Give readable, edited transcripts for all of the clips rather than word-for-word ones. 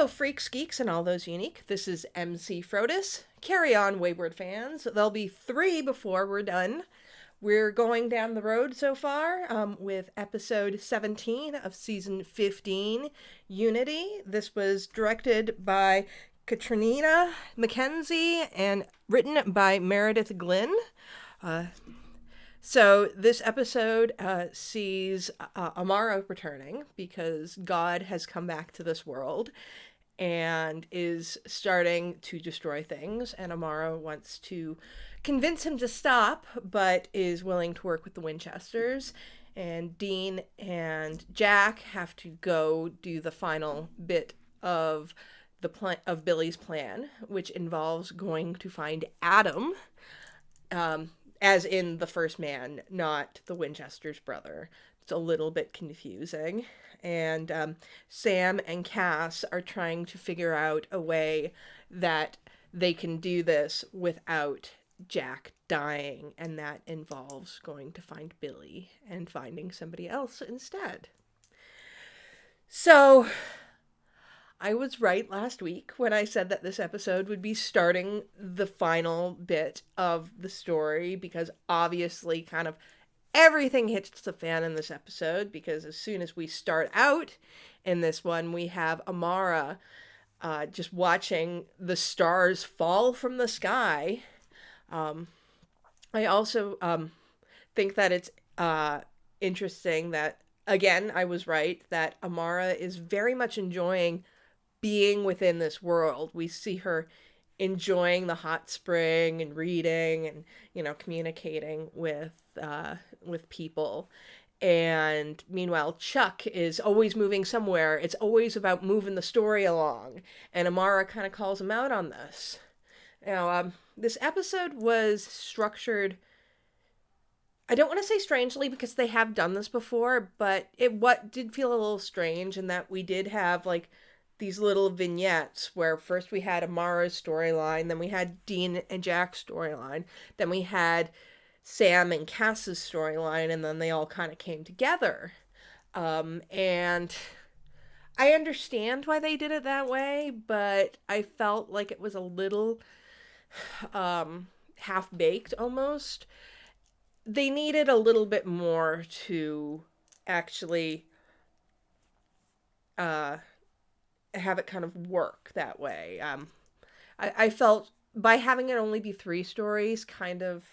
Hello, freaks, geeks, and all those unique. This is EmceeFrodis. Carry on, wayward fans. There'll be 3 before we're done. We're going down the road so far with episode 17 of season 15, Unity. This was directed by Katrina Mackenzie and written by Meredith Glynn. So this episode sees Amara returning because God has come back to this world and is starting to destroy things. And Amara wants to convince him to stop, but is willing to work with the Winchesters. And Dean and Jack have to go do the final bit of of Billy's plan, which involves going to find Adam. As in the first man, not the Winchester's brother. It's a little bit confusing. And Sam and Cass are trying to figure out a way that they can do this without Jack dying. And that involves going to find Billy and finding somebody else instead. So I was right last week when I said that this episode would be starting the final bit of the story, because obviously kind of everything hits the fan in this episode, because as soon as we start out in this one, we have Amara just watching the stars fall from the sky. I also think that it's interesting that, again, I was right, that Amara is very much enjoying being within this world. We see her enjoying the hot spring and reading and, communicating with people. And meanwhile, Chuck is always moving somewhere. It's always about moving the story along. And Amara kind of calls him out on this. Now, this episode was structured, I don't want to say strangely, because they have done this before, but it did feel a little strange in that we did have, these little vignettes where first we had Amara's storyline, then we had Dean and Jack's storyline, then we had Sam and Cass's storyline, and then they all kind of came together. And I understand why they did it that way, but I felt like it was a little half-baked almost. They needed a little bit more to actually have it kind of work that way. I felt by having it only be 3 stories kind of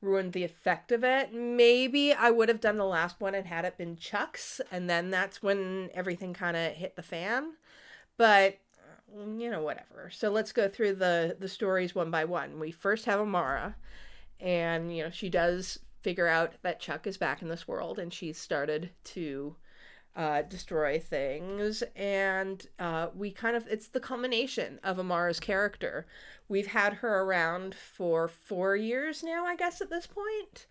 ruined the effect of it. Maybe I would have done the last one and had it been Chuck's, and then that's when everything kind of hit the fan. But, whatever. So let's go through the stories one by one. We first have Amara, and, she does figure out that Chuck is back in this world, and she's started to destroy things, and it's the culmination of Amara's character. We've had her around for 4 years now, I guess, at this point,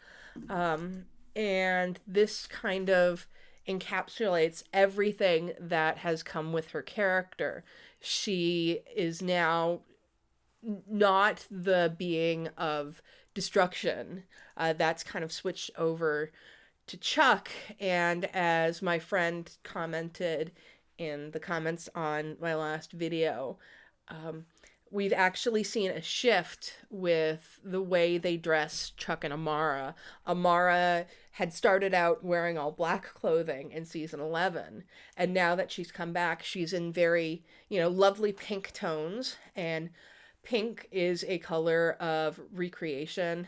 and this kind of encapsulates everything that has come with her character. She is now not the being of destruction. That's kind of switched over to Chuck, and as my friend commented in the comments on my last video, we've actually seen a shift with the way they dress Chuck and Amara. Amara had started out wearing all black clothing in season 11, and now that she's come back, she's in very, lovely pink tones, and pink is a color of recreation.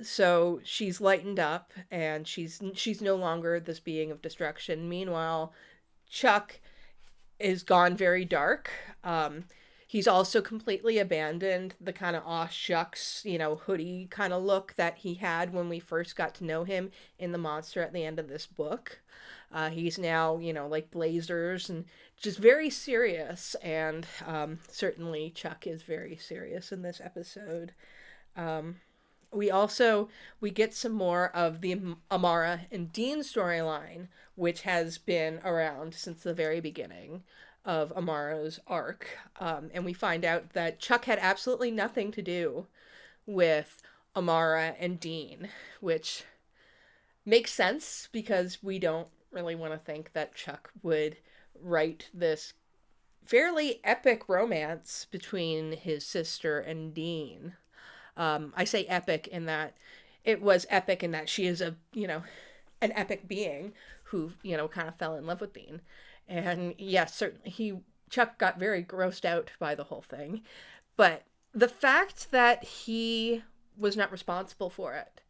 So she's lightened up, and she's no longer this being of destruction. Meanwhile, Chuck is gone very dark. He's also completely abandoned the kind of aw shucks, hoodie kind of look that he had when we first got to know him in The Monster at the end of this book. He's now, blazers and just very serious. And certainly Chuck is very serious in this episode. We get some more of the Amara and Dean storyline, which has been around since the very beginning of Amara's arc. And we find out that Chuck had absolutely nothing to do with Amara and Dean, which makes sense because we don't really want to think that Chuck would write this fairly epic romance between his sister and Dean. I say epic in that it was epic in that she is an epic being who, kind of fell in love with Dean. And yes, certainly Chuck got very grossed out by the whole thing. But the fact that he was not responsible for it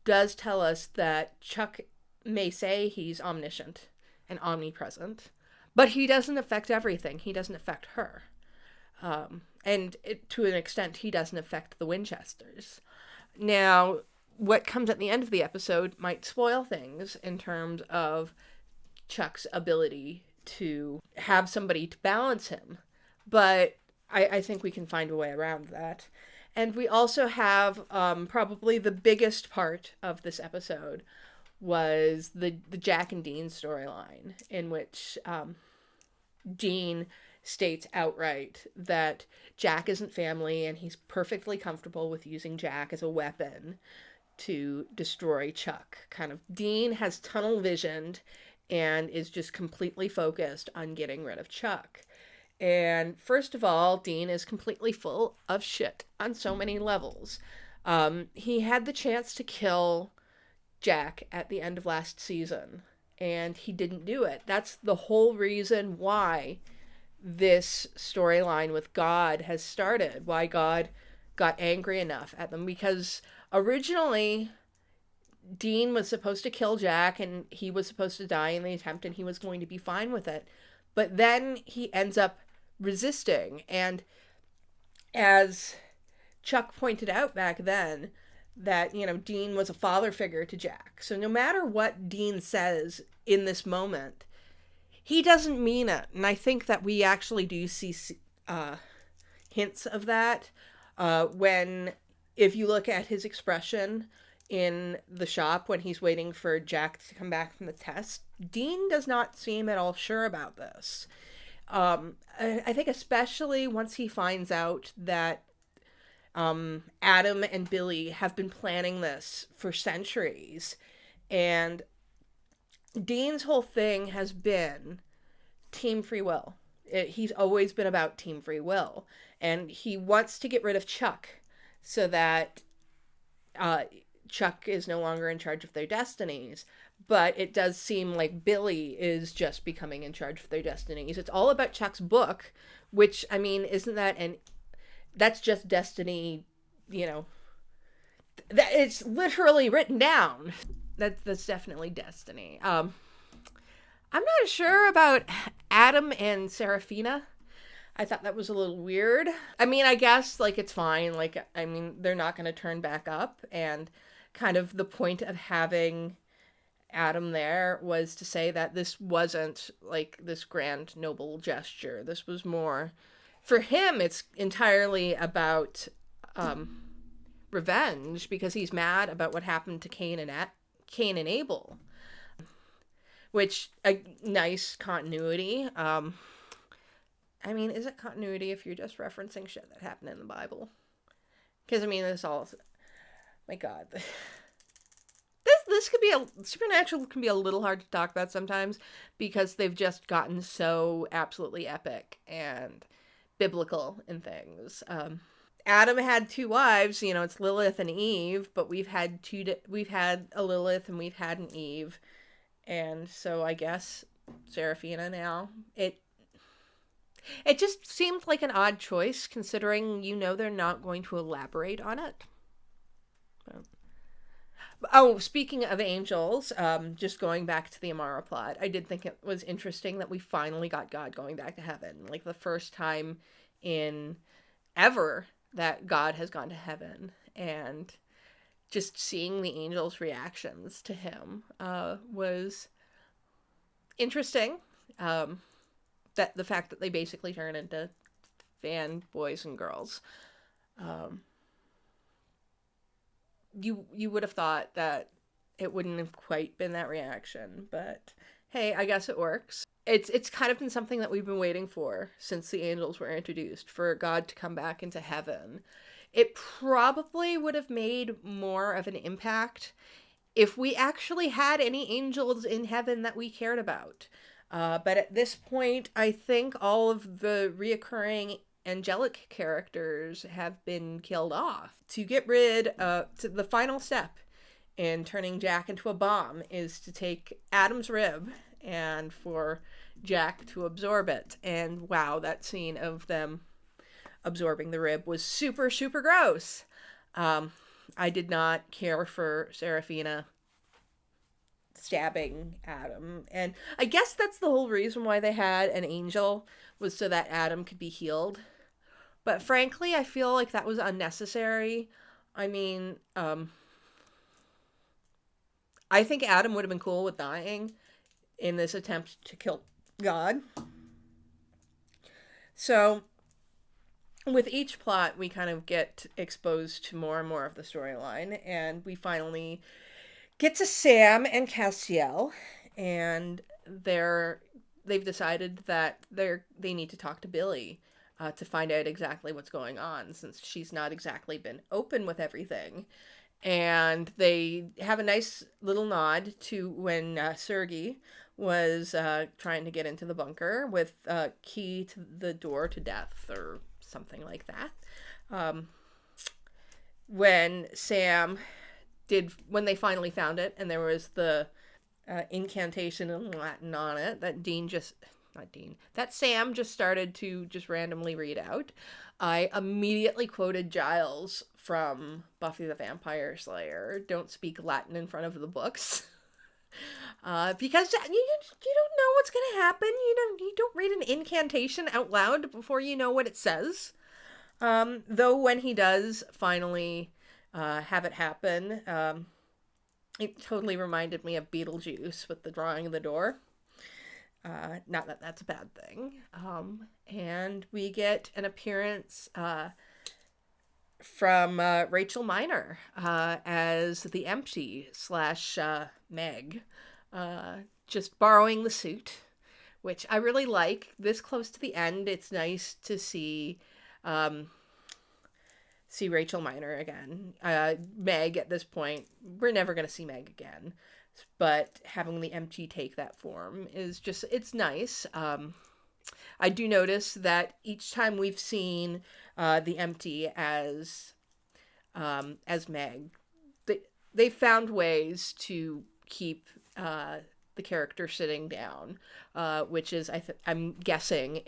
does tell us that Chuck may say he's omniscient and omnipresent, but he doesn't affect everything. He doesn't affect her. To an extent, he doesn't affect the Winchesters. Now, what comes at the end of the episode might spoil things in terms of Chuck's ability to have somebody to balance him. But I think we can find a way around that. And we also have probably the biggest part of this episode was the Jack and Dean storyline, in which Dean states outright that Jack isn't family and he's perfectly comfortable with using Jack as a weapon to destroy Chuck. Dean has tunnel visioned and is just completely focused on getting rid of Chuck. And first of all, Dean is completely full of shit on so many levels. He had the chance to kill Jack at the end of last season, and he didn't do it. That's the whole reason why this storyline with God has started, why God got angry enough at them, because originally Dean was supposed to kill Jack and he was supposed to die in the attempt and he was going to be fine with it. But then he ends up resisting. And as Chuck pointed out back then, that, Dean was a father figure to Jack. So no matter what Dean says in this moment, he doesn't mean it. And I think that we actually do see hints of that if you look at his expression in the shop when he's waiting for Jack to come back from the test. Dean does not seem at all sure about this. I think especially once he finds out that Adam and Billy have been planning this for centuries, and Dean's whole thing has been team free will. He's always been about team free will, and he wants to get rid of Chuck so that Chuck is no longer in charge of their destinies. But it does seem like Billy is just becoming in charge of their destinies. It's all about Chuck's book, which, isn't that that's just destiny, that it's literally written down. That's definitely destiny. I'm not sure about Adam and Seraphina. I thought that was a little weird. I guess, it's fine. They're not going to turn back up. And kind of the point of having Adam there was to say that this wasn't, this grand, noble gesture. This was more... For him, it's entirely about revenge, because he's mad about what happened to Cain and Abel. Which, a nice continuity. Is it continuity if you're just referencing shit that happened in the Bible? Because, this all... My God. This could be Supernatural can be a little hard to talk about sometimes, because they've just gotten so absolutely epic and biblical in things. Adam had two wives, it's Lilith and Eve, but we've had a Lilith and we've had an Eve. And so I guess Seraphina now. It just seemed like an odd choice, considering they're not going to elaborate on it. Oh, speaking of angels, just going back to the Amara plot, I did think it was interesting that we finally got God going back to heaven. The first time in ever that God has gone to heaven. And just seeing the angels' reactions to him was interesting. That the fact that they basically turn into fan boys and girls. You would have thought that it wouldn't have quite been that reaction, but hey, I guess it works. It's kind of been something that we've been waiting for since the angels were introduced, for God to come back into heaven. It probably would have made more of an impact if we actually had any angels in heaven that we cared about. But at this point, I think all of the reoccurring angelic characters have been killed off. To get rid of, to the final step in turning Jack into a bomb is to take Adam's rib and for Jack to absorb it. And wow, that scene of them absorbing the rib was super, super gross. I did not care for Seraphina stabbing Adam. And I guess that's the whole reason why they had an angel, was so that Adam could be healed. But frankly, I feel like that was unnecessary. I mean, I think Adam would have been cool with dying in this attempt to kill God. So, with each plot, we kind of get exposed to more and more of the storyline, and we finally get to Sam and Castiel, and they've decided that they need to talk to Billy to find out exactly what's going on, since she's not exactly been open with everything. And they have a nice little nod to when Sergei was trying to get into the bunker with a key to the door to death or something like that. When they finally found it, and there was the incantation in Latin on it that Sam just started to just randomly read out, I immediately quoted Giles from Buffy the Vampire Slayer, "Don't speak Latin in front of the books." Because you don't know what's going to happen. You don't read an incantation out loud before you know what it says. Though when he does finally have it happen, it totally reminded me of Beetlejuice with the drawing of the door. Not that that's a bad thing. And we get an appearance from Rachel Miner as the Empty / Meg, just borrowing the suit, which I really like. This close to the end, it's nice to see Rachel Miner again. Meg, at this point, we're never going to see Meg again, but having the Empty take that form is just, it's nice. I do notice that each time we've seen the Empty as Meg, they found ways to keep the character sitting down, which is I'm guessing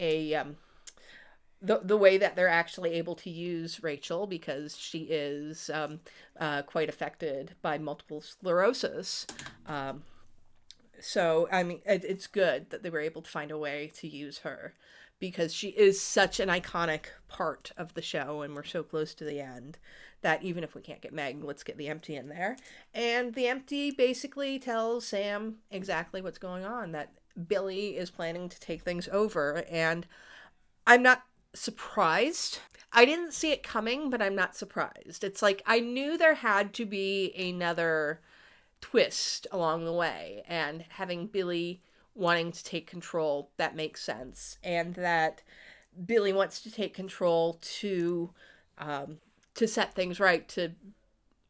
the way that they're actually able to use Rachel, because she is quite affected by multiple sclerosis. So, I mean, it's good that they were able to find a way to use her, because she is such an iconic part of the show, and we're so close to the end that even if we can't get Meg, let's get the Empty in there. And the Empty basically tells Sam exactly what's going on, that Billy is planning to take things over, and I'm not surprised. I didn't see it coming, but I'm not surprised. It's like, I knew there had to be another twist along the way, and having Billy wanting to take control, that makes sense, and that Billy wants to take control to set things right.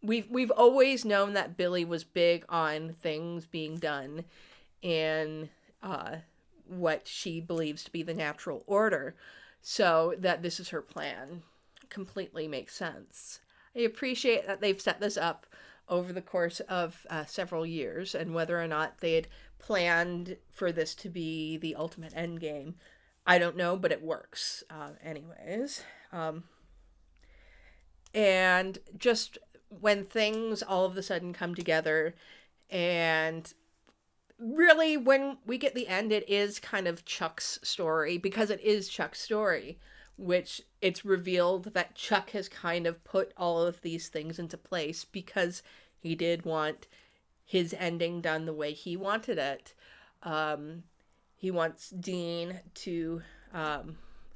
We've always known that Billy was big on things being done in what she believes to be the natural order, so that this is her plan completely makes sense. I appreciate that they've set this up over the course of several years, and whether or not they had planned for this to be the ultimate end game, I don't know, but it works anyways. And just when things all of a sudden come together, and really when we get the end, it is kind of Chuck's story, because it is Chuck's story, which it's revealed that Chuck has kind of put all of these things into place because he did want his ending done the way he wanted it. He wants Dean to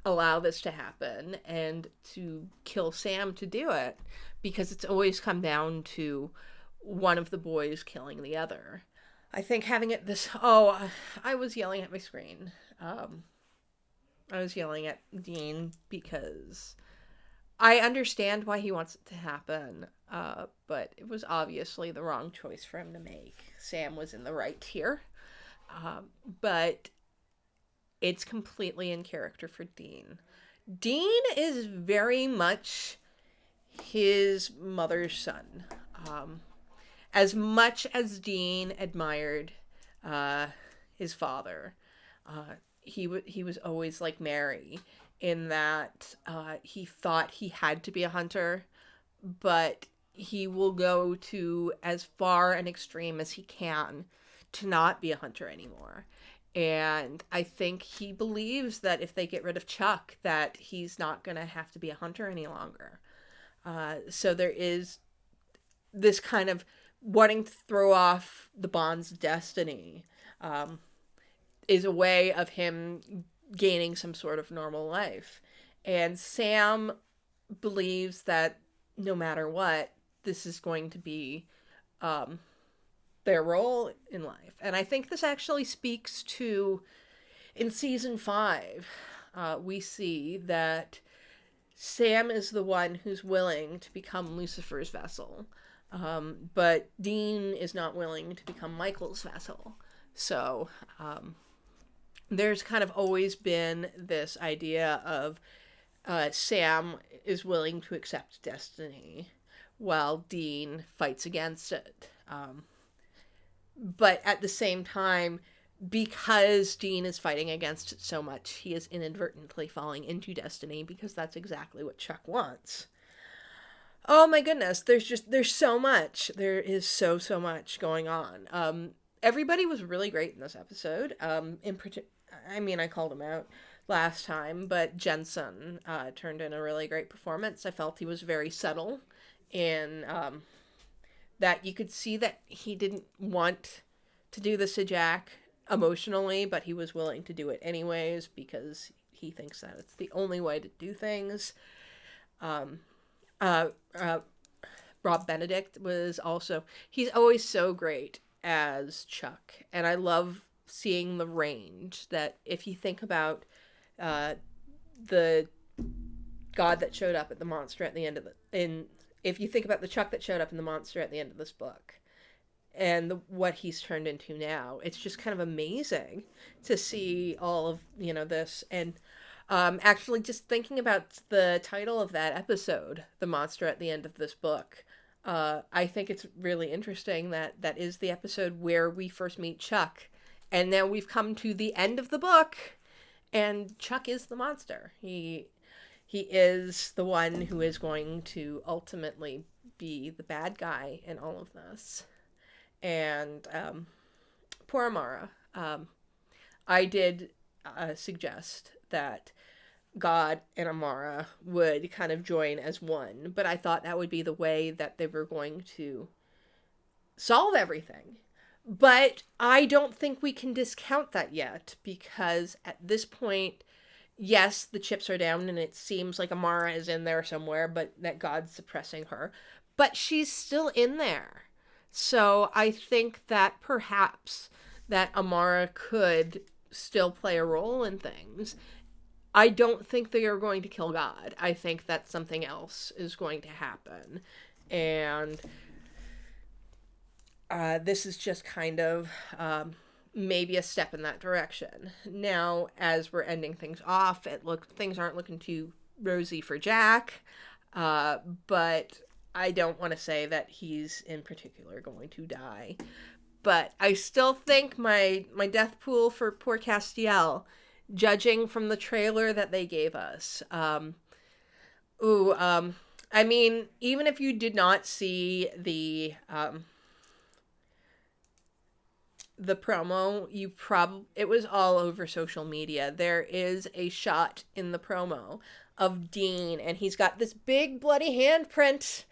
allow this to happen and to kill Sam to do it, because it's always come down to one of the boys killing the other. I think having it I was yelling at my screen. I was yelling at Dean because I understand why he wants it to happen, but it was obviously the wrong choice for him to make. Sam was in the right here, but it's completely in character for Dean. Dean is very much his mother's son. As much as Dean admired his father, he was always like Mary, in that he thought he had to be a hunter, but he will go to as far an extreme as he can to not be a hunter anymore. And I think he believes that if they get rid of Chuck, that he's not going to have to be a hunter any longer. So there is this kind of wanting to throw off the bond's destiny, is a way of him gaining some sort of normal life. And Sam believes that no matter what, this is going to be their role in life. And I think this actually speaks to, in season 5, we see that Sam is the one who's willing to become Lucifer's vessel. But Dean is not willing to become Michael's vessel. So there's kind of always been this idea of Sam is willing to accept destiny while Dean fights against it. But at the same time, because Dean is fighting against it so much, he is inadvertently falling into destiny, because that's exactly what Chuck wants. Oh my goodness, there's so much. There is so much going on. Everybody was really great in this episode. I called him out last time, but Jensen turned in a really great performance. I felt he was very subtle in that you could see that he didn't want to do this to Jack emotionally, but he was willing to do it anyways because he thinks that it's the only way to do things. Rob Benedict was also, he's always so great as Chuck, and I love seeing the range that, if you think about the God that showed up at the monster at the end of if you think about the Chuck that showed up in the monster at the end of this book and what he's turned into now, it's just kind of amazing to see all of this. And actually, just thinking about the title of that episode, The Monster at the End of This Book, I think it's really interesting that that is the episode where we first meet Chuck. And now we've come to the end of the book, and Chuck is the monster. He is the one who is going to ultimately be the bad guy in all of this. And poor Amara. I did suggest that God and Amara would kind of join as one, but I thought that would be the way that they were going to solve everything. But I don't think we can discount that yet, because at this point, yes, the chips are down and it seems like Amara is in there somewhere, but that God's suppressing her. But she's still in there. So I think that perhaps that Amara could still play a role in things. I don't think they are going to kill God. I think that something else is going to happen. And this is just kind of maybe a step in that direction. Now, as we're ending things off, things aren't looking too rosy for Jack, but I don't want to say that he's in particular going to die. But I still think my death pool for poor Castiel, judging from the trailer that they gave us, even if you did not see the promo, it was all over social media. There is a shot in the promo of Dean, and he's got this big bloody handprint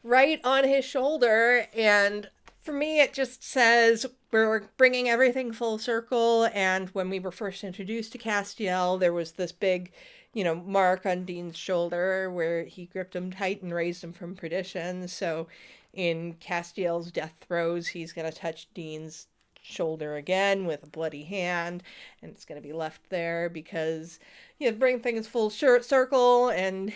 right on his shoulder, and for me it just says we're bringing everything full circle. And when we were first introduced to Castiel, there was this big mark on Dean's shoulder where he gripped him tight and raised him from perdition. So in Castiel's death throes, he's going to touch Dean's shoulder again with a bloody hand, and it's going to be left there because bring things full circle. And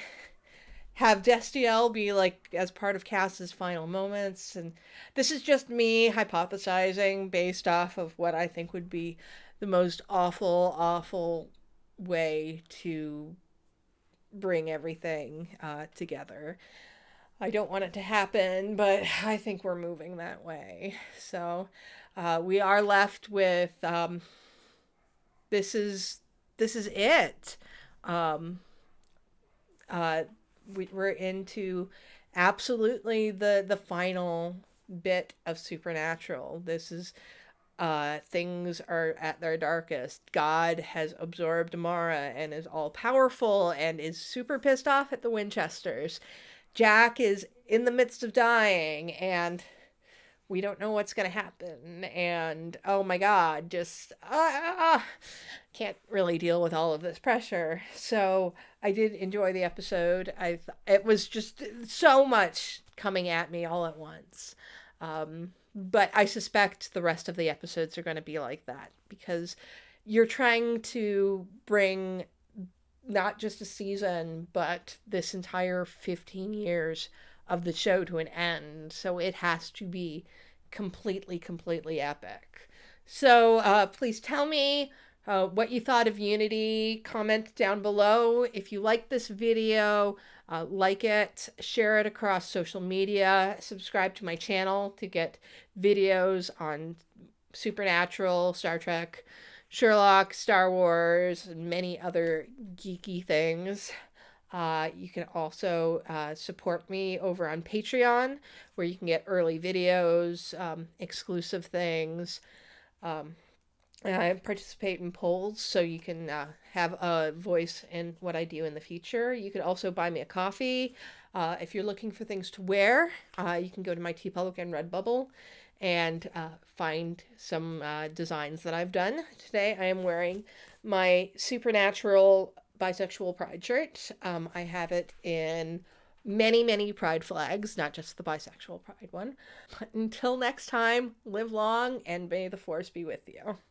have Destiel be like as part of Cass's final moments. And this is just me hypothesizing based off of what I think would be the most awful, awful way to bring everything together. I don't want it to happen, but I think we're moving that way. So we are left with this is it. Um, uh, we're into absolutely the final bit of Supernatural. This is things are at their darkest. God has absorbed Amara and is all powerful and is super pissed off at the Winchesters. Jack is in the midst of dying and we don't know what's going to happen. And oh my God, just can't really deal with all of this pressure. So I did enjoy the episode. It was just so much coming at me all at once. But I suspect the rest of the episodes are going to be like that because you're trying to bring not just a season, but this entire 15 years of the show to an end. So it has to be completely, completely epic. So please tell me what you thought of Unity. Comment down below. If you like this video, like it, share it across social media, subscribe to my channel to get videos on Supernatural, Star Trek, Sherlock, Star Wars, and many other geeky things. You can also support me over on Patreon, where you can get early videos, exclusive things. I participate in polls, so you can have a voice in what I do in the future. You can also buy me a coffee. If you're looking for things to wear, you can go to my TeePublic and Redbubble and find some designs that I've done. Today I am wearing my Supernatural Bisexual Pride shirt. I have it in many, many pride flags, not just the bisexual pride one. But until next time, live long and may the force be with you.